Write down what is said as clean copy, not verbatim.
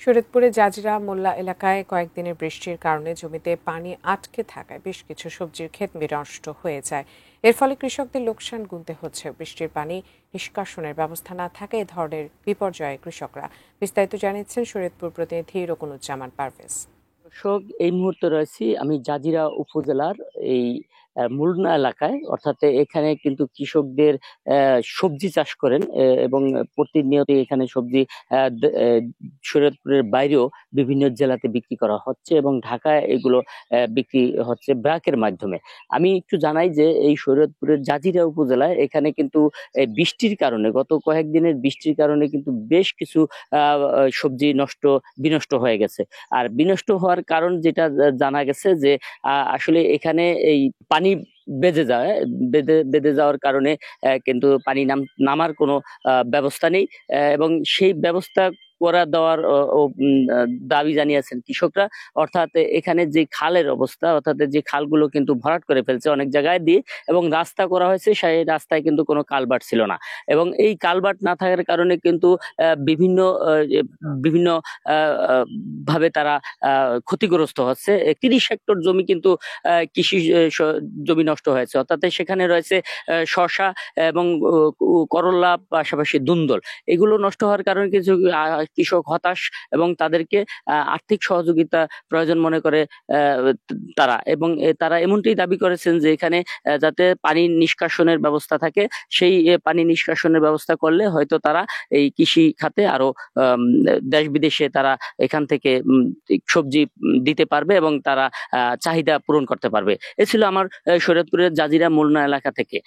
শরীয়তপুরের জাজিরা মোল্লা এলাকায় কয়েকদিনের বৃষ্টির কারণে জমিতে পানি আটকে থাকায় বেশ কিছু সবজির ক্ষেত নষ্ট হয়ে যায়। এর ফলে কৃষকদের লোকসান গুনতে হচ্ছে। বৃষ্টির পানি নিষ্কাশনের ব্যবস্থা না থাকায় এ ধরনের বিপর্যয়ে কৃষকরা। বিস্তারিত জানিয়েছেন শরীয়তপুর প্রতিনিধি রকুনুজ্জামান পারভেজ। দর্শক, এই মুহূর্তে রয়েছি আমি জাজিরা উপজেলার এই মুলনা এলাকায়। অর্থাৎ এখানে কিন্তু কৃষকদের সবজি চাষ করেন এবং প্রতিনিয়ত এখানে সবজি শরীয়তপুরের বাইরেও বিভিন্ন জেলাতে বিক্রি করা হচ্ছে এবং ঢাকায় এগুলো বিক্রি হচ্ছে ব্রাকের মাধ্যমে। আমি একটু জানাই যে এই শরীয়তপুরের জাজিরা উপজেলায় এখানে কিন্তু বৃষ্টির কারণে, গত কয়েকদিনের বৃষ্টির কারণে কিন্তু বেশ কিছু সবজি বিনষ্ট হয়ে গেছে। আর বিনষ্ট হওয়ার কারণ যেটা জানা গেছে যে আসলে এখানে এই পানি বেঁধে যাওয়ার কারণে কিন্তু পানি নামার কোনো ব্যবস্থা নেই এবং সেই ব্যবস্থা করা দেওয়ার দাবি জানিয়েছেন কৃষকরা। অর্থাৎ এখানে যে খালের অবস্থা, অর্থাৎ যে খালগুলো কিন্তু ভরাট করে ফেলছে অনেক জায়গায় দিয়ে, এবং রাস্তা করা হয়েছে, সেই রাস্তায় কিন্তু কোনো কালভার্ট ছিল না। এবং এই কালভার্ট না থাকার কারণে কিন্তু বিভিন্ন বিভিন্ন ভাবে তারা ক্ষতিগ্রস্ত হচ্ছে। 30 হেক্টর জমি কিন্তু কৃষি জমি নষ্ট হয়েছে। অর্থাৎ সেখানে রয়েছে শসা এবং করল্লা, পাশাপাশি দুন্দল। এগুলো নষ্ট হওয়ার কারণে কিছু কৃষক হতাশ এবং তাদেরকে আর্থিক সহযোগিতা প্রয়োজন মনে করে তারা। এবং তারা এমনটাই দাবি করেছেন যে এখানে যাতে পানি নিষ্কাশনের ব্যবস্থা থাকে, সেই পানি নিষ্কাশনের ব্যবস্থা করলে হয়তো তারা এই কৃষি খাতে আরো দেশ বিদেশে তারা এখান থেকে সবজি দিতে পারবে এবং তারা চাহিদা পূরণ করতে পারবে। এ ছিল আমার শরীয়তপুরের জাজিরা মুলনা এলাকা থেকে।